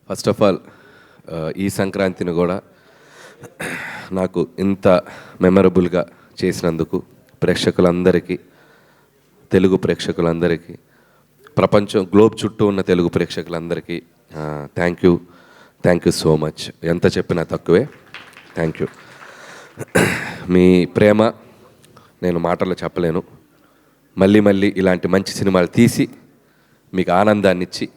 First of all ఈ సంక్రాంతిని కూడా నాకు ఇంత మెమరబుల్గా చేసినందుకు ప్రేక్షకులందరికీ, తెలుగు ప్రేక్షకులందరికీ, ప్రపంచం గ్లోబ్ చుట్టూ ఉన్న తెలుగు ప్రేక్షకులందరికీ థ్యాంక్ యూ సో మచ్. ఎంత చెప్పినా తక్కువే. Thank you. మీ ప్రేమ నేను మాటల్లో చెప్పలేను. మళ్ళీ మళ్ళీ ఇలాంటి మంచి సినిమాలు తీసి మీకు ఆనందాన్ని ఇచ్చి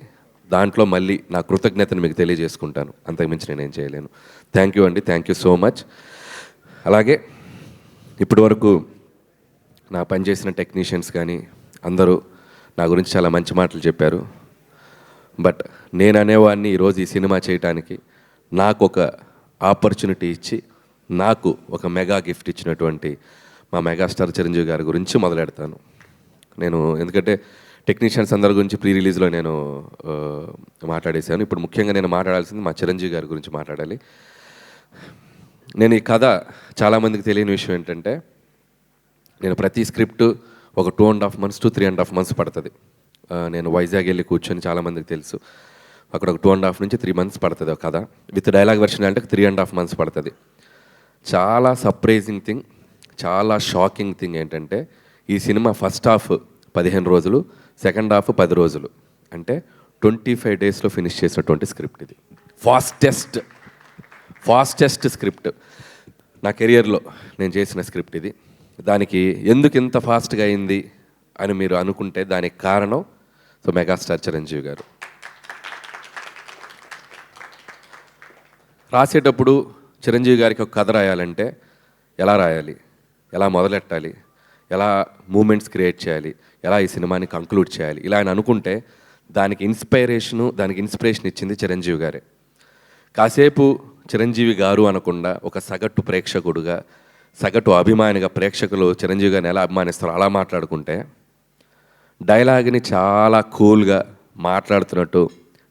దాంట్లో మళ్ళీ నా కృతజ్ఞతను మీకు తెలియజేసుకుంటాను. అంతకుమించి నేనేం చేయలేను. థ్యాంక్ యూ అండి. Thank you so much. అలాగే ఇప్పటి వరకు నా పనిచేసిన టెక్నీషియన్స్ కానీ అందరూ నా గురించి చాలా మంచి మాటలు చెప్పారు. బట్ నేను అనేవాడిని ఈరోజు ఈ సినిమా చేయటానికి నాకు ఒక ఆపర్చునిటీ ఇచ్చి నాకు ఒక మెగా గిఫ్ట్ ఇచ్చినటువంటి మా మెగాస్టార్ చిరంజీవి గారి గురించి మొదలెడతాను నేను. ఎందుకంటే టెక్నీషియన్స్ అందరి గురించి ప్రీ రిలీజ్లో నేను మాట్లాడేశాను. ఇప్పుడు ముఖ్యంగా నేను మాట్లాడాల్సింది మా చిరంజీవి గారి గురించి మాట్లాడాలి. నేను ఈ కథ చాలామందికి తెలియని విషయం ఏంటంటే, నేను ప్రతి స్క్రిప్ట్ ఒక 2.5 months to 3.5 months పడుతుంది. నేను వైజాగ్ వెళ్ళి కూర్చొని, చాలామందికి తెలుసు, అక్కడ ఒక 2.5 నుంచి 3 months పడుతుంది ఒక కథ. విత్ డైలాగ్ వెర్షన్ అంటే 3.5 months పడుతుంది. చాలా సర్ప్రైజింగ్ థింగ్, చాలా షాకింగ్ థింగ్ ఏంటంటే, ఈ సినిమా ఫస్ట్ హాఫ్ 15 రోజులు, సెకండ్ హాఫ్ 10 రోజులు, అంటే 25 daysలో ఫినిష్ చేసినటువంటి స్క్రిప్ట్ ఇది. ఫాస్టెస్ట్ స్క్రిప్ట్ నా కెరియర్లో నేను చేసిన స్క్రిప్ట్ ఇది. దానికి ఎందుకు ఇంత ఫాస్ట్గా అయింది అని మీరు అనుకుంటే దానికి కారణం మెగాస్టార్ చిరంజీవి గారు. రాసేటప్పుడు చిరంజీవి గారికి ఒక కథ రాయాలంటే ఎలా రాయాలి, ఎలా మొదలెట్టాలి, ఎలా మూమెంట్స్ క్రియేట్ చేయాలి, ఎలా ఈ సినిమాని కంక్లూడ్ చేయాలి, ఇలా ఆయన అనుకుంటే దానికి ఇన్స్పిరేషన్ ఇచ్చింది చిరంజీవి గారే. కాసేపు చిరంజీవి గారు అనకుండా ఒక సగటు ప్రేక్షకుడుగా, సగటు అభిమానిగా ప్రేక్షకులు చిరంజీవి గారిని ఎలా అభిమానిస్తారో అలా మాట్లాడుకుంటే, డైలాగ్ని చాలా కూల్గా మాట్లాడుతున్నట్టు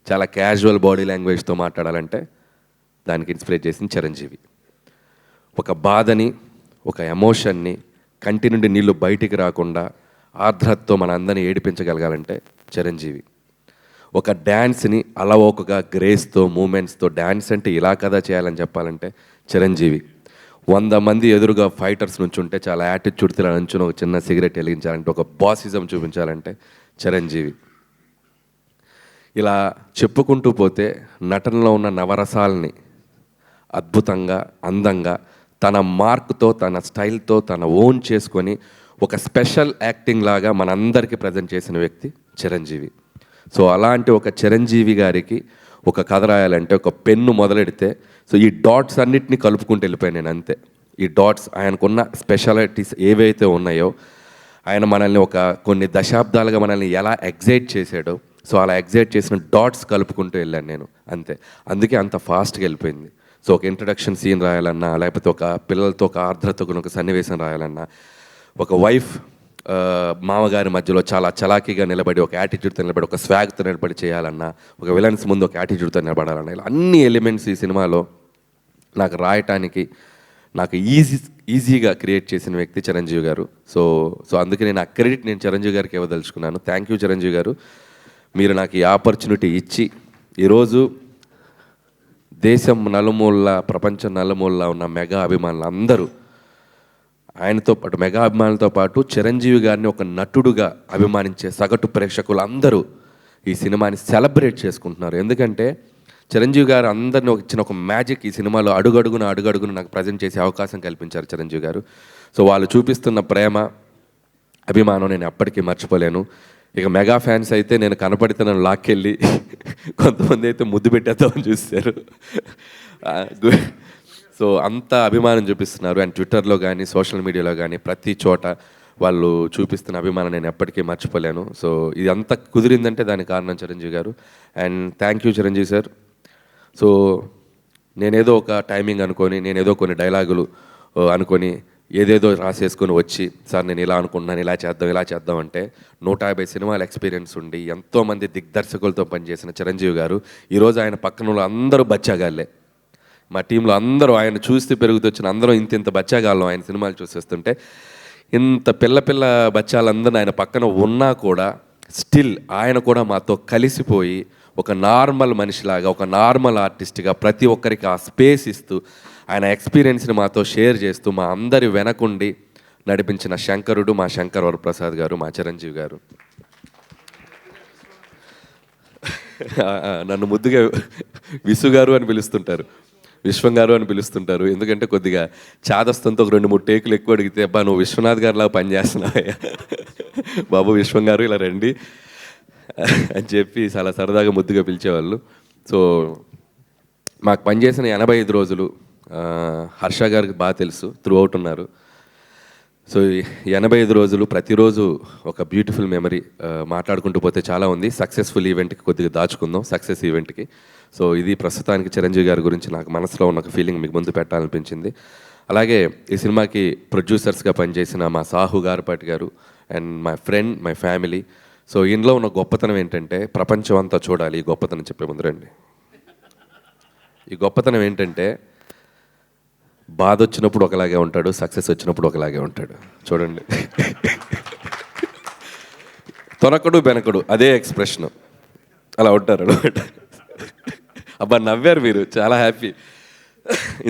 చాలా క్యాజువల్ బాడీ లాంగ్వేజ్తో మాట్లాడాలంటే దానికి ఇన్స్పిరేట్ చేసింది చిరంజీవి. ఒక బాధని, ఒక ఎమోషన్ని, కంటి నుండి నీళ్లు బయటికి రాకుండా ఆర్ద్రతతో మన అందరినీ ఏడిపించగలగాలంటే చిరంజీవి. ఒక డ్యాన్స్ని అలవోకగా గ్రేస్తో, మూమెంట్స్తో, డ్యాన్స్ అంటే ఇలా కదా చేయాలని చెప్పాలంటే చిరంజీవి. 100 మంది ఎదురుగా ఫైటర్స్ నుంచి ఉంటే చాలా యాటిట్యూడ్తో నుంచుని ఒక చిన్న సిగరెట్ వెలిగించాలంటే, ఒక బాసిజం చూపించాలంటే చిరంజీవి. ఇలా చెప్పుకుంటూ పోతే నటనలో ఉన్న నవరసాలని అద్భుతంగా, అందంగా, తన మార్క్తో, తన స్టైల్తో, తన ఓన్ చేసుకొని ఒక స్పెషల్ యాక్టింగ్ లాగా మనందరికీ ప్రజెంట్ చేసిన వ్యక్తి చిరంజీవి. అలాంటి ఒక చిరంజీవి గారికి ఒక కథ రాయాలంటే ఒక పెన్ను మొదలెడితే ఈ డాట్స్ అన్నిటినీ కలుపుకుంటూ వెళ్ళిపోయాను నేను, అంతే. ఈ డాట్స్ ఆయనకున్న స్పెషాలిటీస్ ఏవైతే ఉన్నాయో, ఆయన మనల్ని కొన్ని దశాబ్దాలుగా మనల్ని ఎలా ఎగ్జైట్ చేశాడో, అలా ఎగ్జైట్ చేసిన డాట్స్ కలుపుకుంటూ వెళ్ళాను నేను, అంతే. అందుకే అంత ఫాస్ట్గా వెళ్ళిపోయింది. ఒక ఇంట్రడక్షన్ సీన్ రాయాలన్నా, లేకపోతే ఒక పిల్లలతో ఒక ఆర్ద్రతకు ఒక సన్నివేశం రాయాలన్నా, ఒక వైఫ్ మామగారి మధ్యలో చాలా చలాకీగా నిలబడి, ఒక యాటిట్యూడ్తో నిలబడి, ఒక స్వాగ్తో నిలబడి చేయాలన్నా, ఒక విలన్స్ ముందు ఒక యాటిట్యూడ్తో నిలబడాలన్నా, ఇలా అన్ని ఎలిమెంట్స్ ఈ సినిమాలో నాకు రాయటానికి నాకు ఈజీగా క్రియేట్ చేసిన వ్యక్తి చిరంజీవి గారు. అందుకే నేను ఆ క్రెడిట్ నేను చిరంజీవి గారికి ఇవ్వదలుచుకున్నాను. థ్యాంక్ యూ చిరంజీవి గారు. మీరు నాకు ఈ ఆపర్చునిటీ ఇచ్చి ఈరోజు దేశం నలుమూల, ప్రపంచం నలుమూల ఉన్న మెగా అభిమానులు అందరూ, ఆయనతో పాటు మెగా అభిమానులతో పాటు చిరంజీవి గారిని ఒక నటుడుగా అభిమానించే సగటు ప్రేక్షకులు అందరూ ఈ సినిమాని సెలబ్రేట్ చేసుకుంటున్నారు. ఎందుకంటే చిరంజీవి గారు అందరిని ఇచ్చిన ఒక మ్యాజిక్ ఈ సినిమాలో అడుగడుగున నాకు ప్రజెంట్ చేసే అవకాశం కల్పించారు చిరంజీవి గారు. వాళ్ళు చూపిస్తున్న ప్రేమ, అభిమానం నేను ఎప్పటికీ మర్చిపోలేను. ఇక మెగా ఫ్యాన్స్ అయితే నేను కనపడితే నన్ను లాక్కెళ్ళి, కొంతమంది అయితే ముద్దు పెట్టేద్దామని చూస్తారు. అంత అభిమానం చూపిస్తున్నారు. అండ్ ట్విట్టర్లో కానీ, సోషల్ మీడియాలో కానీ, ప్రతి చోట వాళ్ళు చూపిస్తున్న అభిమానం నేను ఎప్పటికీ మర్చిపోలేను. ఇది అంతా కుదిరిందంటే దానికి కారణం చిరంజీవి గారు. And thank you Chiranjeevi sir. నేనేదో ఒక టైమింగ్ అనుకొని, నేనేదో కొన్ని డైలాగులు అనుకొని, ఏదేదో రాసేసుకొని వచ్చి, సార్ నేను ఇలా అనుకుంటున్నాను, ఇలా చేద్దాం అంటే 150 సినిమాల ఎక్స్పీరియన్స్ ఉండి ఎంతోమంది దిగ్దర్శకులతో పనిచేసిన చిరంజీవి గారు ఈరోజు ఆయన పక్కన అందరూ బచ్చాగాళ్ళే. మా టీంలో అందరూ ఆయన చూస్తే పెరుగుతొచ్చిన అందరూ ఇంత బచ్చాగాళ్ళం ఆయన సినిమాలు చూసేస్తుంటే, ఇంత పిల్ల బచ్చాలందరూ ఆయన పక్కన ఉన్నా కూడా స్టిల్ ఆయన కూడా మాతో కలిసిపోయి ఒక నార్మల్ మనిషిలాగా, ఒక నార్మల్ ఆర్టిస్ట్గా ప్రతి ఒక్కరికి ఆ స్పేస్ ఇస్తూ ఆయన ఎక్స్పీరియన్స్ని మాతో షేర్ చేస్తూ మా అందరి వెనకుండి నడిపించిన శంకరుడు మా శంకర్ వరప్రసాద్ గారు, మా చిరంజీవి గారు. నన్ను ముద్దుగా విసు గారు అని పిలుస్తుంటారు, విశ్వం గారు అని పిలుస్తుంటారు. ఎందుకంటే కొద్దిగా చాదస్తంతో ఒక 2-3 టేకులు ఎక్కువ అడిగితే, అబ్బా నువ్వు విశ్వనాథ్ గారిలాగా పనిచేస్తున్నావయ్యా బాబు విశ్వం గారు ఇలా రండి అని చెప్పి చాలా సరదాగా ముద్దుగా పిలిచేవాళ్ళు. సో మాకు పనిచేసిన 85 రోజులు హర్ష గారికి బాగా తెలుసు, త్రూ అవుట్ ఉన్నారు. సో 85 రోజులు ప్రతిరోజు ఒక బ్యూటిఫుల్ మెమరీ. మాట్లాడుకుంటూ పోతే చాలా ఉంది. సక్సెస్ఫుల్ ఈవెంట్కి కొద్దిగా దాచుకుందాం, సక్సెస్ ఈవెంట్కి. సో ఇది ప్రస్తుతానికి చిరంజీవి గారి గురించి నాకు మనసులో ఉన్న ఒక ఫీలింగ్ మీకు ముందు పెట్టాలనిపించింది. అలాగే ఈ సినిమాకి ప్రొడ్యూసర్స్గా పనిచేసిన మా సాహు గారపాటి గారు and my friend, my family. So ఇందులో ఉన్న గొప్పతనం ఏంటంటే, ప్రపంచం అంతా చూడాలి ఈ గొప్పతనం చెప్పే ముందు రండి. ఈ గొప్పతనం ఏంటంటే, బాధ వచ్చినప్పుడు ఒకలాగే ఉంటాడు, సక్సెస్ వచ్చినప్పుడు ఒకలాగే ఉంటాడు. చూడండి, తొనకడు బెనకడు అదే ఎక్స్ప్రెషన్, అలా ఉంటారు అనమాట. అబ్బా నవ్వారు మీరు, చాలా హ్యాపీ.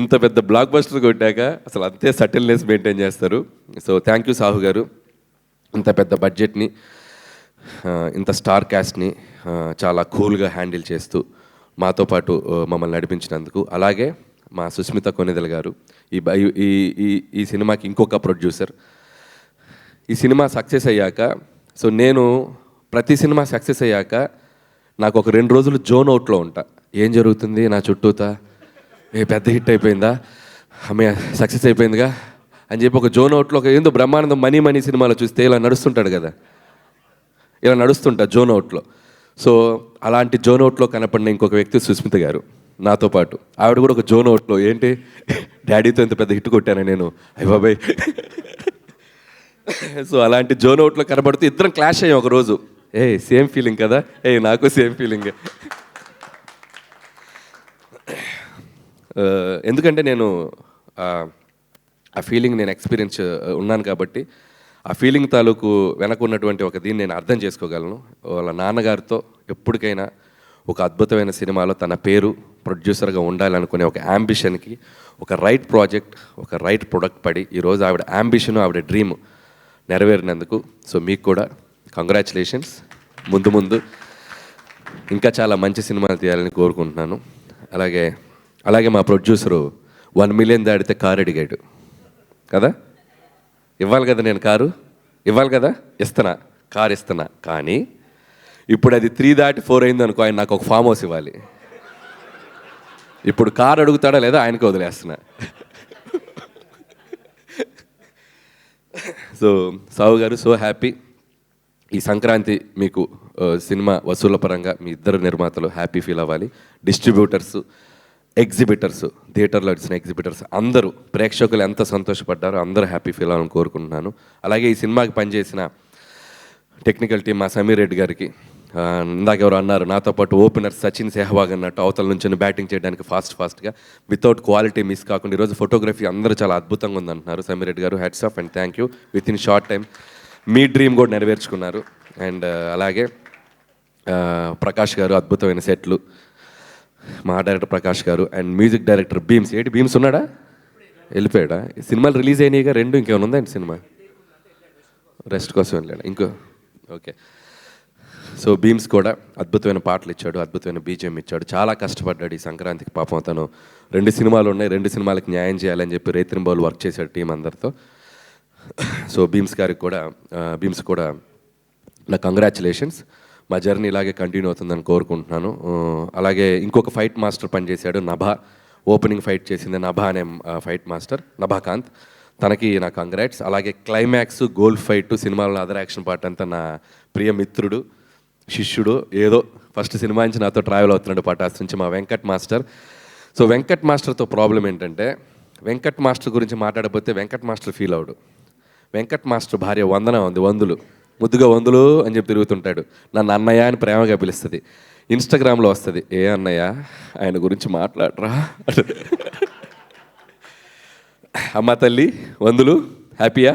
ఇంత పెద్ద బ్లాక్ బస్టర్ కొట్టాక అసలు అంతే సటిల్నెస్ మెయింటైన్ చేస్తారు. సో థ్యాంక్ యూ సాహు గారు, ఇంత పెద్ద బడ్జెట్ని, ఇంత స్టార్ క్యాస్ట్ని చాలా కూల్గా హ్యాండిల్ చేస్తూ మాతో పాటు మమ్మల్ని నడిపించినందుకు. అలాగే మా సుస్మిత కొనిదెల గారు, ఈ సినిమాకి ఇంకొక ప్రొడ్యూసర్. ఈ సినిమా సక్సెస్ అయ్యాక, సో నేను ప్రతి సినిమా సక్సెస్ అయ్యాక నాకు ఒక 2 రోజులు జోన్ అవుట్లో ఉంటా. ఏం జరుగుతుంది నా చుట్టూతా, పెద్ద హిట్ అయిపోయిందా, అమ్మాయి సక్సెస్ అయిపోయిందిగా అని చెప్పి ఒక జోన్ అవుట్లో, ఒక ఏందో బ్రహ్మానందం మనీ సినిమాలో చూస్తే ఇలా నడుస్తుంటాడు కదా, ఇలా నడుస్తుంటా జోన్ అవుట్లో. సో అలాంటి జోన్ అవుట్లో కనపడిన ఇంకొక వ్యక్తి సుస్మిత గారు నాతో పాటు. ఆవిడ కూడా ఒక జోన్ అవుట్లో, ఏంటి డాడీతో ఇంత పెద్ద హిట్ కొట్టాను నేను, అయ్య బాబాయ్. సో అలాంటి జోన్ అవుట్లో కనబడుతూ ఇద్దరం క్లాష్ అయ్యాం ఒకరోజు. సేమ్ ఫీలింగ్ కదా, నాకు సేమ్ ఫీలింగ్. ఎందుకంటే నేను ఆ ఫీలింగ్ నేను ఎక్స్పీరియన్స్ ఉన్నాను కాబట్టి ఆ ఫీలింగ్ తాలూకు వెనక ఉన్నటువంటి ఒక దీన్ని నేను అర్థం చేసుకోగలను. వాళ్ళ నాన్నగారితో ఎప్పటికైనా ఒక అద్భుతమైన సినిమాలో తన పేరు ప్రొడ్యూసర్గా ఉండాలనుకునే ఒక యాంబిషన్కి ఒక రైట్ ప్రాజెక్ట్, ఒక రైట్ ప్రొడక్ట్ పడి ఈరోజు ఆవిడ యాంబిషన్, ఆవిడ డ్రీమ్ నెరవేరినందుకు సో మీకు కూడా కంగ్రాచులేషన్స్. ముందు ఇంకా చాలా మంచి సినిమాలు తీయాలని కోరుకుంటున్నాను. అలాగే మా ప్రొడ్యూసరు 1 మిలియన్ దాడితే కారు అడిగాడు కదా, ఇవ్వాలి కదా, నేను కారు ఇవ్వాలి కదా, కారు ఇస్తున్నా. కానీ ఇప్పుడు అది 3 దాటి 4 అయింది అనుకో, ఆయన నాకు ఒక ఫామ్ హౌస్ ఇవ్వాలి. ఇప్పుడు కారు అడుగుతాడా లేదా ఆయనకి వదిలేస్తున్నా. సో సావు గారు, సో హ్యాపీ. ఈ సంక్రాంతి మీకు సినిమా వసూళ్ల పరంగా మీ ఇద్దరు నిర్మాతలు హ్యాపీ ఫీల్ అవ్వాలి. డిస్ట్రిబ్యూటర్స్, ఎగ్జిబిటర్స్, థియేటర్లో వచ్చిన ఎగ్జిబిటర్స్ అందరూ, ప్రేక్షకులు ఎంత సంతోషపడ్డారో అందరూ హ్యాపీ ఫీల్ అవ్వాలని కోరుకుంటున్నాను. అలాగే ఈ సినిమాకి పనిచేసిన టెక్నికల్ టీం, మా సమీర్ రెడ్డి గారికి, ఇందాక ఎవరు అన్నారు నాతో పాటు ఓపెనర్ సచిన్ సెహ్వాగ్ అన్నట్టు అవతల నుంచి బ్యాటింగ్ చేయడానికి ఫాస్ట్గా వితౌట్ క్వాలిటీ మిస్ కాకుండా ఈరోజు ఫోటోగ్రఫీ అందరూ చాలా అద్భుతంగా ఉందంటున్నారు. సమీర్ రెడ్డి గారు, hats off and thank you. With in short time me dream కూడా నెరవేర్చుకున్నారు. అండ్ అలాగే ప్రకాష్ గారు, అద్భుతమైన సెట్లు, మా డైరెక్టర్ ప్రకాష్ గారు and music director Bheems. Bheems ఉన్నాడా, వెళ్ళిపోయాడా? సినిమాలు రిలీజ్ అయినాయిగా 2, ఇంకేమైనా ఉందండి సినిమా? రెస్ట్ కోసం వెళ్ళాడు ఇంకో. ఓకే. సో భీమ్స్ కూడా అద్భుతమైన పాటలు ఇచ్చాడు, అద్భుతమైన బీజిఎం ఇచ్చాడు. చాలా కష్టపడ్డాడు ఈ సంక్రాంతికి. పాపం తను 2 సినిమాలు ఉన్నాయి, 2 సినిమాలకి న్యాయం చేయాలని చెప్పి రేత్రింబౌలు వర్క్ చేశాడు టీం అందరితో. సో భీమ్స్ కూడా నా కంగ్రాచులేషన్స్. మా జర్నీ ఇలాగే కంటిన్యూ అవుతుందని కోరుకుంటున్నాను. అలాగే ఇంకొక ఫైట్ మాస్టర్ పనిచేశాడు, నభా. ఓపెనింగ్ ఫైట్ చేసింది నభా అనే ఫైట్ మాస్టర్, నభాకాంత్. తనకి నా కంగ్రాట్స్. అలాగే క్లైమాక్స్, గోల్ ఫైట్, సినిమాలో అదర్ యాక్షన్ పార్ట్ అంతా నా ప్రియ మిత్రుడు, శిష్యుడు, ఏదో ఫస్ట్ సినిమా నుంచి నాతో ట్రావెల్ అవుతున్నాడు పటాస్ నుంచి, మా వెంకట్ మాస్టర్. సో వెంకట్ మాస్టర్తో ప్రాబ్లం ఏంటంటే, వెంకట్ మాస్టర్ గురించి మాట్లాడకపోతే వెంకట్ మాస్టర్ ఫీల్ అవడు. వెంకట్ మాస్టర్ భార్య వందన ఉంది, వందులు, ముద్దుగా వందులు అని చెప్పి తిరుగుతుంటాడు. నన్ను అన్నయ్య అని ప్రేమగా పిలుస్తుంది. ఇన్స్టాగ్రామ్లో వస్తుంది, ఏ అన్నయ్య ఆయన గురించి మాట్లాడరా. అమ్మ తల్లి వందులు, హ్యాపీయా?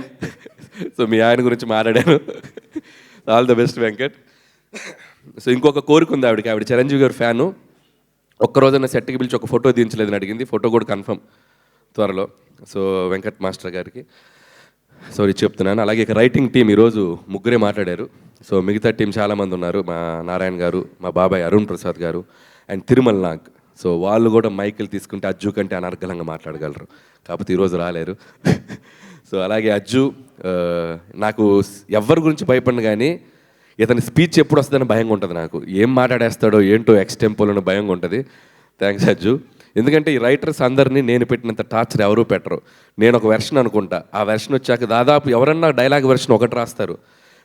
సో మీ ఆయన గురించి మాట్లాడాను. All the best Venkat. So ఇంకొక కోరిక ఉంది ఆవిడ చిరంజీవి గారు ఫ్యాను. ఒక్కరోజన్న సెట్కి పిలిచి ఒక ఫోటో దించలేదని అడిగింది. ఫోటో కూడా కన్ఫర్మ్ త్వరలో. సో వెంకట్ మాస్టర్ గారికి సారీ చెప్తున్నాను. అలాగే ఇక రైటింగ్ టీం ఈరోజు ముగ్గురే మాట్లాడారు. సో మిగతా టీం చాలామంది ఉన్నారు. మా నారాయణ గారు, మా బాబాయ్ అరుణ్ ప్రసాద్ గారు అండ్ తిరుమల నాగ్. సో వాళ్ళు కూడా మైకులు తీసుకుంటే అజ్జు కంటే అనర్గళంగా మాట్లాడగలరు, కాకపోతే ఈరోజు రాలేరు. సో అలాగే అజ్జు నాకు ఎవరి గురించి భయపడిన కానీ ఇతని స్పీచ్ ఎప్పుడు వస్తుందని భయంగా ఉంటుంది. నాకు ఏం మాట్లాడేస్తాడో ఏంటో ఎక్స్టెంపోలో భయంగా ఉంటుంది. థ్యాంక్స్ అజ్జు. ఎందుకంటే ఈ రైటర్స్ అందరినీ నేను పెట్టినంత టార్చర్ ఎవరూ పెట్టరు. నేను ఒక వెర్షన్ అనుకుంటా, ఆ వెర్షన్ వచ్చాక దాదాపు ఎవరన్నా డైలాగ్ వెర్షన్ ఒకటి రాస్తారు.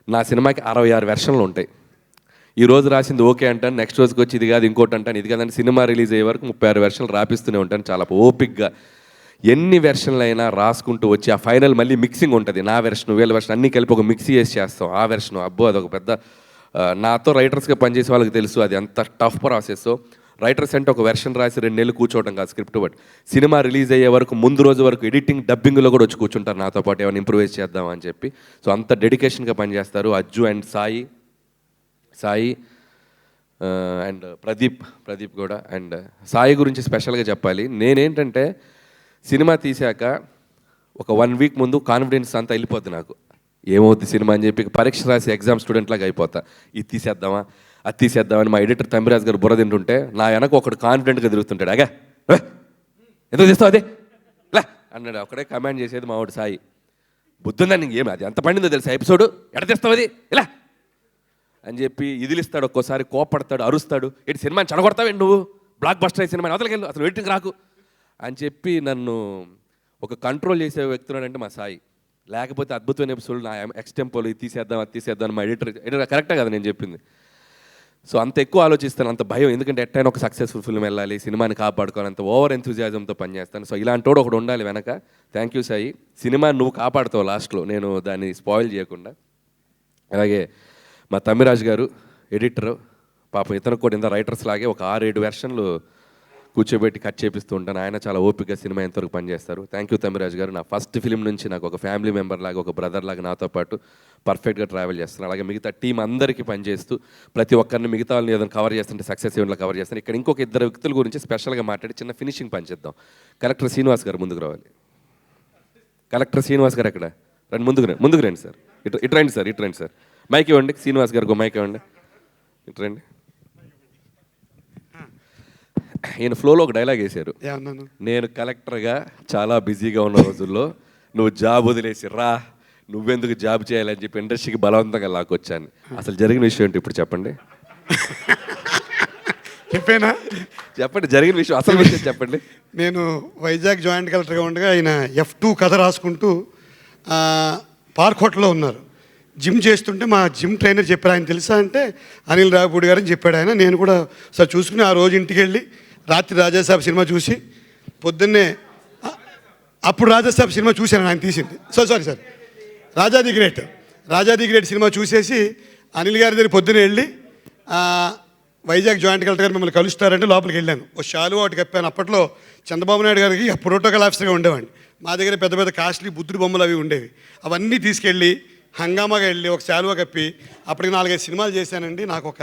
నా సినిమాకి 66 వెర్షన్లు ఉంటాయి. ఈ రోజు రాసింది ఓకే అంటాను, నెక్స్ట్ రోజుకి వచ్చి ఇది కాదు ఇంకోటి అంటాను, ఇది కాదని సినిమా రిలీజ్ అయ్యే వరకు 36 వెర్షన్లు రాపిస్తూనే ఉంటాను. చాలా ఓపిక్గా ఎన్ని వెర్షన్లు అయినా రాసుకుంటూ వచ్చి ఆ ఫైనల్ మళ్ళీ మిక్సింగ్ ఉంటుంది. నా వెర్షన్ వీళ్ళ వెర్షన్ అన్నీ కలిపి ఒక మిక్సీ చేసి చేస్తాం. ఆ వెర్షన్ అబ్బో అదొక పెద్ద, నాతో రైటర్స్గా పనిచేసే వాళ్ళకి తెలుసు అది ఎంత టఫ్ ప్రాసెస్. రైటర్స్ అంటే ఒక వెర్షన్ రాసి 2 నెలలు కూర్చోవడం కాదు స్క్రిప్ట్ బట్ సినిమా రిలీజ్ అయ్యే వరకు ముందు రోజు వరకు ఎడిటింగ్ డబ్బింగ్లో కూడా వచ్చి కూర్చుంటారు నాతో పాటు ఏమైనా ఇంప్రూవైజ్ చేద్దామని చెప్పి. సో అంత డెడికేషన్గా పనిచేస్తారు అజ్జు అండ్ సాయి అండ్ ప్రదీప్ కూడా. అండ్ సాయి గురించి స్పెషల్గా చెప్పాలి. నేనేంటంటే సినిమా తీశాక ఒక 1 వీక్ ముందు కాన్ఫిడెన్స్ అంతా వెళ్ళిపోద్ది నాకు. ఏమవుద్ది సినిమా అని చెప్పి పరీక్ష రాసి ఎగ్జామ్ స్టూడెంట్ లాగా అయిపోతా. ఇది తీసేద్దామా అది తీసేద్దామని మా ఎడిటర్ తమ్మిరాజు గారు బుర్ర తింటుంటే నా వెనక ఒకడు కాన్ఫిడెంట్గా తిరుగుతుంటాడు. అగా ఎందుకు తీస్తావు అదే ఇలా అన్నాడు. ఒకడే కమాండ్ చేసేది మా వాడు సాయి. బుద్ధుందా నీకు ఏమి అది ఎంత పండిందో తెలుసా ఎపిసోడ్ ఎడ తీస్తావు అది ఇలా అని చెప్పి ఇదిలిస్తాడు. ఒక్కోసారి కోపడతాడు, అరుస్తాడు. ఏంటి సినిమాని చెడగొడతావేంటి నువ్వు, బ్లాక్ బస్టర్ అయ్యే సినిమాని అవతలకెళ్ళు, అసలు వెయిటింగ్ రాకు అని చెప్పి నన్ను ఒక కంట్రోల్ చేసే వ్యక్తున్నాడంటే మా సాయి. లేకపోతే అద్భుతమైన ఎపిసోడ్ నా ఎక్స్టెంపోలు ఇది తీసేద్దాం అది తీసేద్దాం మా ఎడిటర్ కరెక్టే కదా నేను చెప్పింది. సో అంత ఎక్కువ ఆలోచిస్తాను, అంత భయం. ఎందుకంటే ఎట్టైనా ఒక సక్సెస్ఫుల్ ఫిల్మ్ వెళ్ళాలి, సినిమాని కాపాడుకోవాలి, అంత ఓవర్ ఎంతూజియాజంతో పనిచేస్తాను. సో ఇలాంటోడు ఒకడు ఉండాలి వెనక. Thank you Sai. సినిమా నువ్వు కాపాడుతావు లాస్ట్లో, నేను దాన్ని స్పాయిల్ చేయకుండా. అలాగే మా తమ్మిరాజు గారు ఎడిటర్, పాపం ఇతను కూడా ఇంత రైటర్స్ లాగే ఒక 6-7 వెర్షన్లు కూర్చోబెట్టి కట్ చేపిస్తూ ఉంటాను. ఆయన చాలా ఓపికగా సినిమా ఎంతవరకు పనిచేస్తారు. థ్యాంక్ యూ తమ్మిరాజు గారు. నా ఫస్ట్ ఫిలిం నుంచి నాకు ఒక ఫ్యామిలీ మెంబర్ లాగా, ఒక బ్రదర్ లాగా నాతో పాటు పర్ఫెక్ట్గా ట్రావెల్ చేస్తాను. అలాగే మిగతా టీం అందరికీ పనిచేస్తూ ప్రతి ఒక్కరిని మిగతా వాళ్ళని ఏదైనా కవర్ చేస్తుంటే సక్సెస్ ఈవెంట్లో కవర్ చేస్తాను. ఇక్కడ ఇంకొక 2 వ్యక్తుల గురించి స్పెషల్గా మాట్లాడి చిన్న ఫినిషింగ్ పని చేద్దాం. కలెక్టర్ శ్రీనివాస్ గారు ముందుకు రావాలి. కలెక్టర్ శ్రీనివాస్ గారు ఎక్కడ రండి, ముందుకు రండి సార్. ఇటు రండి సార్. మైక్ ఇవ్వండి శ్రీనివాస్ గారికి, మైక్ ఇవ్వండి. ఇటు రండి. ఈయన ఫ్లోలో ఒక డైలాగ్ వేశారు. నేను కలెక్టర్గా చాలా బిజీగా ఉన్న రోజుల్లో నువ్వు జాబ్ వదిలేసి రా, నువ్వెందుకు జాబ్ చేయాలని చెప్పి ఇండస్ట్రీకి బలవంతంగా లాక్కొచ్చాను. అసలు జరిగిన విషయం ఏంటి ఇప్పుడు చెప్పండి. చెప్పండి జరిగిన విషయం, అసలు విషయం చెప్పండి. నేను వైజాగ్ జాయింట్ కలెక్టర్గా ఉండగా ఆయన F2 కథ రాసుకుంటూ పార్క్ హోటల్లో ఉన్నారు. జిమ్ చేస్తుంటే మా జిమ్ ట్రైనర్ చెప్పారు, ఆయన తెలుసా అంటే అనిల్ రావిపూడి గారని చెప్పాడు ఆయన. నేను కూడా సార్ చూసుకుని ఆ రోజు ఇంటికి వెళ్ళి రాత్రి రాజాసాబ్ సినిమా చూసి పొద్దున్నే, అప్పుడు రాజాసాబ్ సినిమా చూశాను ఆయన తీసింది. Sorry Raja the great cinema చూసేసి అనిల్ గారి దగ్గర పొద్దున్నే వెళ్ళి వైజాగ్ జాయింట్ కలెక్టర్ గారు మిమ్మల్ని కలుస్తారంటే లోపలికి వెళ్ళాను. ఓ షాలు ఒకటి కప్పాను. అప్పట్లో చంద్రబాబు నాయుడు గారికి ప్రోటోకాల్ ఆఫీసర్గా ఉండేవాడిని. మా దగ్గర పెద్ద పెద్ద కాస్ట్లీ బుద్ధుడి బొమ్మలు అవి ఉండేవి. అవన్నీ తీసుకెళ్ళి హంగామాగా వెళ్ళి ఒక శాలువా కప్పి అప్పటికి 4-5 సినిమాలు చేశానండి. నాకు ఒక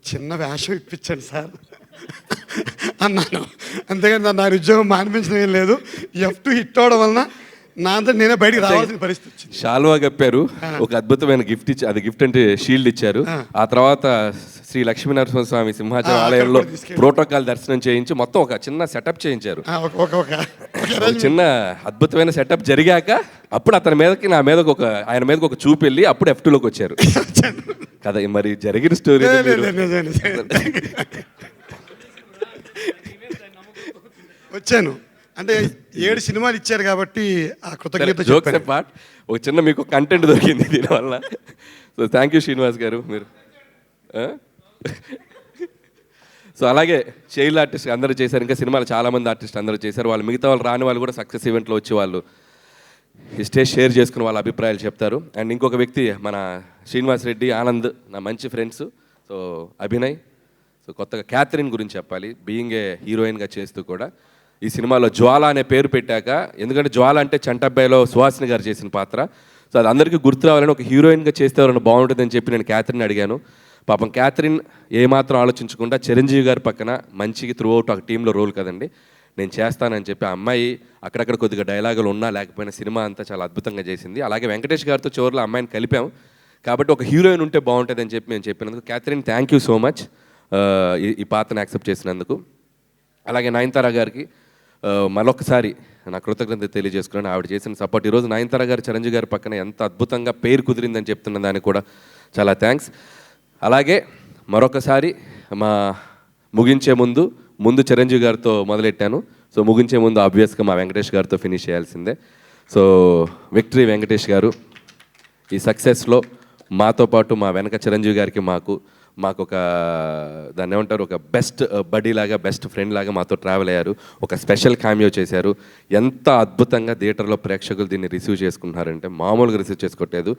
చిన్న వేషం ఇప్పించండి సార్ అన్నాను. అంతేగాని నా ఉద్యోగం మానిపించడం ఏం లేదు. F2 హిట్ అవడం వలన నా అంతా నేనే బయటికి రావాల్సిన పరిస్థితి వచ్చింది. శాలువా కప్పారు, ఒక అద్భుతమైన గిఫ్ట్ ఇచ్చి, అది గిఫ్ట్ అంటే షీల్డ్ ఇచ్చారు. ఆ తర్వాత శ్రీ లక్ష్మీనరసింహస్వామి సింహాచలం ఆలయంలో ప్రోటోకాల్ దర్శనం చేయించి మొత్తం ఒక చిన్న సెటప్ చేయించారు. చిన్న అద్భుతమైన సెటప్ జరిగాక అప్పుడు అతని మీదకి ఆయన మీదకి ఒక చూపు వెళ్ళి అప్పుడు F2లోకి వచ్చారు కదా. మరి జరిగిన స్టోరీ వచ్చాను అంటే 7 సినిమాలు ఇచ్చారు కాబట్టి ఆ కృతజ్ఞత. జోక్స్ పార్ట్, ఒక చిన్న మీకు కంటెంట్ దొరికింది దీనివల్ల. సో థ్యాంక్ యూ శ్రీనివాస్ గారు. మీరు సో అలాగే చైల్డ్ ఆర్టిస్ట్ అందరూ చేశారు, ఇంకా సినిమాలు చాలామంది ఆర్టిస్ట్ అందరూ చేశారు. వాళ్ళు మిగతా వాళ్ళు రాని వాళ్ళు కూడా సక్సెస్ ఈవెంట్లో వచ్చి వాళ్ళు స్టేజ్ షేర్ చేసుకుని వాళ్ళ అభిప్రాయాలు చెప్తారు. అండ్ ఇంకొక వ్యక్తి మన శ్రీనివాస్ రెడ్డి, ఆనంద్ నా మంచి ఫ్రెండ్స్. సో అభినయ్, సో కొత్తగా క్యాథరిన్ గురించి చెప్పాలి. బీయింగ్ ఏ హీరోయిన్గా చేస్తూ కూడా ఈ సినిమాలో జ్వాల అనే పేరు పెట్టాక, ఎందుకంటే జ్వాల అంటే చంటబ్బాయిలో సుహాసిని గారు చేసిన పాత్ర. సో అది అందరికీ గుర్తు రావాలని ఒక హీరోయిన్గా చేస్తే ఎవరైనా బాగుంటుందని చెప్పి నేను క్యాథరిన్ అడిగాను. పాపం క్యాథరిన్ ఏమాత్రం ఆలోచించకుండా చిరంజీవి గారి పక్కన మంచిగా త్రూ అవుట్ ఒక టీంలో రోల్ కదండి, నేను చేస్తానని చెప్పి ఆ అమ్మాయి అక్కడక్కడ కొద్దిగా డైలాగులు ఉన్నా లేకపోయినా సినిమా అంతా చాలా అద్భుతంగా చేసింది. అలాగే వెంకటేష్ గారితో చివరిలో అమ్మాయిని కలిపాం కాబట్టి ఒక హీరోయిన్ ఉంటే బాగుంటుందని చెప్పి మేము చెప్పినందుకు Catherine thank you so much ఈ పాత్రను యాక్సెప్ట్ చేసినందుకు. అలాగే నయనతార గారికి మరొకసారి నా కృతజ్ఞత తెలియజేసుకున్నాను. ఆవిడ చేసిన సపోర్ట్ ఈరోజు నయనతార గారు చిరంజీవి గారి పక్కన ఎంత అద్భుతంగా పేరు కుదిరిందని చెప్తున్న దానికి కూడా చాలా థ్యాంక్స్. అలాగే మరొకసారి మా ముగించే ముందు చిరంజీవి గారితో మొదలెట్టాను. సో ముగించే ముందు ఆబ్వియస్గా మా వెంకటేష్ గారితో ఫినిష్ చేయాల్సిందే. సో విక్టరీ వెంకటేష్ గారు, ఈ సక్సెస్లో మాతో పాటు మా వెనక చిరంజీవి గారికి మాకు ఒక దాన్ని ఏమంటారు, ఒక బెస్ట్ బడీ లాగా, బెస్ట్ ఫ్రెండ్ లాగా మాతో ట్రావెల్ అయ్యారు. ఒక స్పెషల్ క్యామియో చేశారు. ఎంత అద్భుతంగా థియేటర్లో ప్రేక్షకులు దీన్ని రిసీవ్ చేసుకుంటున్నారంటే మామూలుగా రిసీవ్ చేసుకోవట్లేదు.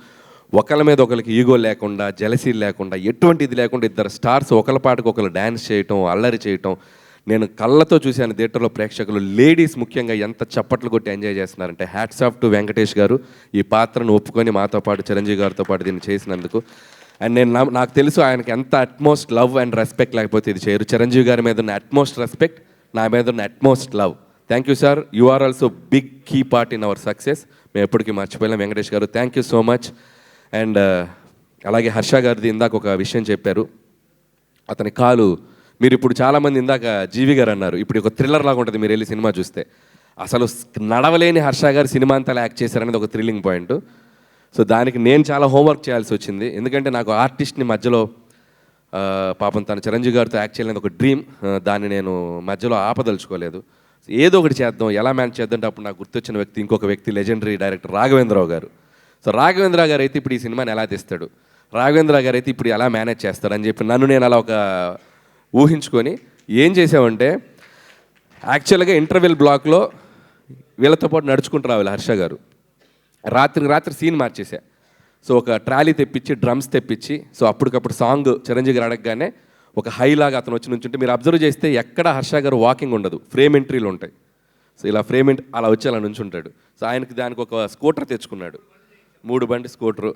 ఒకళ్ళ మీద ఒకరికి ఈగో లేకుండా, జెలసీ లేకుండా, ఎటువంటి ఇది లేకుండా ఇద్దరు స్టార్స్ ఒకళ్ళ పాటకు ఒకళ్ళు డ్యాన్స్ చేయటం, అల్లరి చేయటం నేను కళ్ళతో చూశాను. థియేటర్లో ప్రేక్షకులు లేడీస్ ముఖ్యంగా ఎంత చప్పట్లు కొట్టి ఎంజాయ్ చేస్తున్నారంటే హ్యాట్స్ ఆఫ్ టు వెంకటేష్ గారు ఈ పాత్రను ఒప్పుకొని మాతో పాటు చిరంజీవి గారితో పాటు దీన్ని చేసినందుకు. అండ్ నాకు తెలుసు ఆయనకి ఎంత అట్మోస్ట్ లవ్ అండ్ రెస్పెక్ట్ లేకపోతే ఇది చేయరు. చిరంజీవి గారి మీద ఉన్న అట్మోస్ట్ రెస్పెక్ట్, నా మీద ఉన్న utmost love. Thank you sir, you are also big key part in our success. మేము ఎప్పటికీ మర్చిపోయాం. Venkatesh garu thank you so much. And అలాగే హర్ష గారిది ఇందాక ఒక విషయం చెప్పారు. అతని కాలు మీరు ఇప్పుడు చాలామంది ఇందాక జీవి గారు అన్నారు, ఇప్పుడు ఒక థ్రిల్లర్ లాగా ఉంటుంది మీరు వెళ్ళి సినిమా చూస్తే. అసలు నడవలేని హర్ష గారు సినిమా అంతా యాక్ట్ చేశారనేది ఒక థ్రిల్లింగ్ పాయింట్. సో దానికి నేను చాలా హోంవర్క్ చేయాల్సి వచ్చింది. ఎందుకంటే నాకు ఆర్టిస్ట్ని మధ్యలో పాపం తన చిరంజీవి గారితో యాక్ట్ చేయాలని ఒక డ్రీమ్, దాన్ని నేను మధ్యలో ఆపదలుచుకోలేదు. ఏదో ఒకటి చేద్దాం, ఎలా మేనేజ్ చేద్దాం అంటే అప్పుడు నాకు గుర్తొచ్చిన వ్యక్తి ఇంకొక వ్యక్తి, లెజెండరీ డైరెక్టర్ రాఘవేంద్రరావు గారు. సో రాఘవేంద్ర గారు అయితే ఇప్పుడు ఈ సినిమాని ఎలా తీస్తాడు, రాఘవేంద్ర గారు అయితే ఇప్పుడు ఎలా మేనేజ్ చేస్తాడు అని చెప్పి నన్ను నేను అలా ఒక ఊహించుకొని ఏం చేసామంటే, యాక్చువల్గా ఇంటర్వెల్ బ్లాక్లో వీళ్ళతో పాటు నడుచుకుంటూ రావాలి హర్ష గారు. రాత్రి సీన్ మార్చేసా. సో ఒక ట్రాలీ తెప్పించి, డ్రమ్స్ తెప్పించి, సో అప్పటికప్పుడు సాంగ్ చిరంజీవి గారు అడగగానే ఒక హైలాగా అతను వచ్చి నుంచుంటే మీరు అబ్జర్వ్ చేస్తే ఎక్కడ హర్ష గారు వాకింగ్ ఉండదు, ఫ్రేమ్ ఎంట్రీలు ఉంటాయి. సో ఇలా ఫ్రేమ్ అలా వచ్చి అలా నుంచుంటాడు. సో ఆయనకి దానికి ఒక స్కూటర్ తెచ్చుకున్నాడు, 3 బండి స్కూటరు,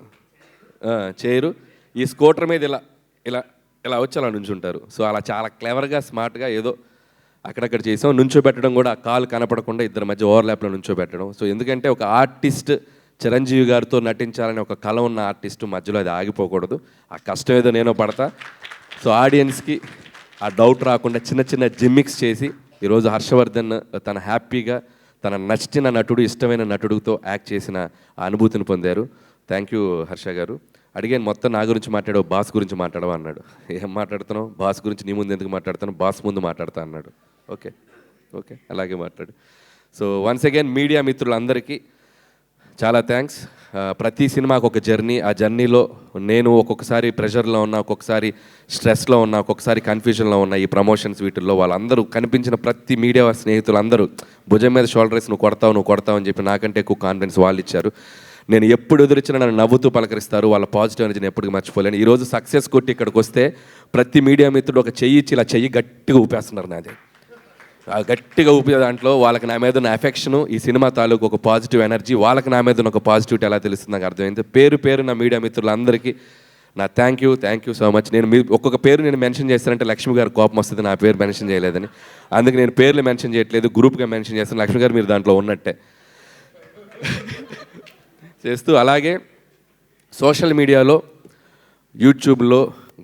చైరు. ఈ స్కూటర్ మీద ఇలా ఇలా ఇలా వచ్చి అలా నుంచుంటారు. సో అలా చాలా క్లెవర్గా, స్మార్ట్గా ఏదో అక్కడక్కడ చేసాం. నుంచోబెట్టడం కూడా కాలు కనపడకుండా ఇద్దరి మధ్య ఓవర్లాప్లో నుంచోబెట్టడం. సో ఎందుకంటే ఒక ఆర్టిస్ట్ చిరంజీవి గారితో నటించాలని ఒక కళ ఉన్న ఆర్టిస్టు మధ్యలో అది ఆగిపోకూడదు. ఆ కష్టం ఏదో నేను పడతా. సో ఆడియన్స్కి ఆ డౌట్ రాకుండా చిన్న చిన్న జిమ్మిక్స్ చేసి ఈరోజు హర్షవర్ధన్ తన హ్యాపీగా తన నచ్చిన నటుడు, ఇష్టమైన నటుడితో యాక్ట్ చేసిన ఆ అనుభూతిని పొందారు. థ్యాంక్ యూ హర్ష గారు. అడిగాను మొత్తం నా గురించి మాట్లాడావు, బాస్ గురించి మాట్లాడవా అన్నాడు. ఏం మాట్లాడుతున్నావు, బాస్ గురించి నీ ముందు ఎందుకు మాట్లాడుతాను, బాస్ ముందు మాట్లాడతా అన్నాడు. ఓకే అలాగే మాట్లాడు. సో వన్స్ అగైన్ మీడియా మిత్రులందరికీ చాలా థ్యాంక్స్. ప్రతి సినిమాకు ఒక జర్నీ, ఆ జర్నీలో నేను ఒక్కొక్కసారి ప్రెషర్లో ఉన్నా, ఒక్కొక్కసారి స్ట్రెస్లో ఉన్నా, ఒక్కొక్కసారి కన్ఫ్యూజన్లో ఉన్నా. ఈ ప్రమోషన్స్ వీటిల్లో వాళ్ళందరూ కనిపించిన ప్రతి మీడియా స్నేహితులందరూ భుజం మీద షోల్డర్ వేసి నువ్వు కొడతావు అని చెప్పి నాకంటే ఎక్కువ కాన్ఫిడెన్స్ వాళ్ళు ఇచ్చారు. నేను ఎప్పుడు ఎదురిచ్చినా నన్ను నవ్వుతూ పలకరిస్తారు. వాళ్ళ పాజిటివ్ ఎనర్జీని ఎప్పటికీ మర్చిపోలేను. ఈరోజు సక్సెస్ కొట్టి ఇక్కడికి వస్తే ప్రతి మీడియా మిత్రుడు ఒక చెయ్యి ఇచ్చి ఇలా చెయ్యి గట్టిగా ఊపేస్తున్నారు నాది. ఆ గట్టిగా ఊపే దాంట్లో వాళ్ళకి నా మీద ఉన్న ఎఫెక్షను, ఈ సినిమా తాలూకు ఒక పాజిటివ్ ఎనర్జీ, వాళ్ళకి నా మీద ఉన్న ఒక పాజిటివిటీ ఎలా తెలుస్తుంది నాకు అర్థమైంది. పేరు నా మీడియా మిత్రులందరికీ నా థ్యాంక్ యూ సో మచ్. నేను ఒక్కొక్క పేరు నేను మెన్షన్ చేస్తానంటే లక్ష్మి గారు కోపం వస్తుంది, నా పేరు మెన్షన్ చేయలేదని. అందుకే నేను పేర్లు మెన్షన్ చేయట్లేదు, గ్రూప్గా మెన్షన్ చేస్తాను. లక్ష్మి గారు మీరు దాంట్లో ఉన్నట్టే చేస్తూ. అలాగే సోషల్ మీడియాలో, యూట్యూబ్లో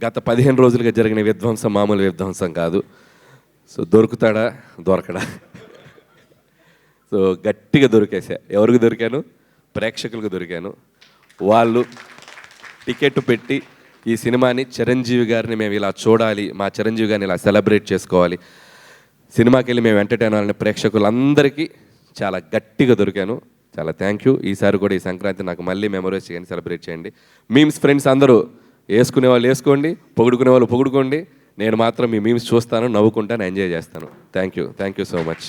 గత 15 రోజులుగా జరిగిన విధ్వంసం మామూలు విధ్వంసం కాదు. సో దొరకడా సో గట్టిగా దొరికేసా. ఎవరికి దొరికాను? ప్రేక్షకులకు దొరికాను. వాళ్ళు టికెట్ పెట్టి ఈ సినిమాని, చిరంజీవి గారిని మేము ఇలా చూడాలి, మా చిరంజీవి గారిని ఇలా సెలబ్రేట్ చేసుకోవాలి, సినిమాకి వెళ్ళి మేము ఎంటర్టైన్ అవ్వాలని ప్రేక్షకులందరికీ చాలా గట్టిగా దొరికాను. చాలా థ్యాంక్ యూ. ఈసారి కూడా ఈ సంక్రాంతి నాకు మళ్ళీ మెమరీస్ చేయండి, సెలబ్రేట్ చేయండి. మీమ్స్ ఫ్రెండ్స్ అందరూ వేసుకునే వాళ్ళు వేసుకోండి, పొగుడుకునే వాళ్ళు పొగుడుకోండి. నేను మాత్రం మీ మీమ్స్ చూస్తాను, నవ్వుకుంటాను, ఎంజాయ్ చేస్తాను. Thank you so much.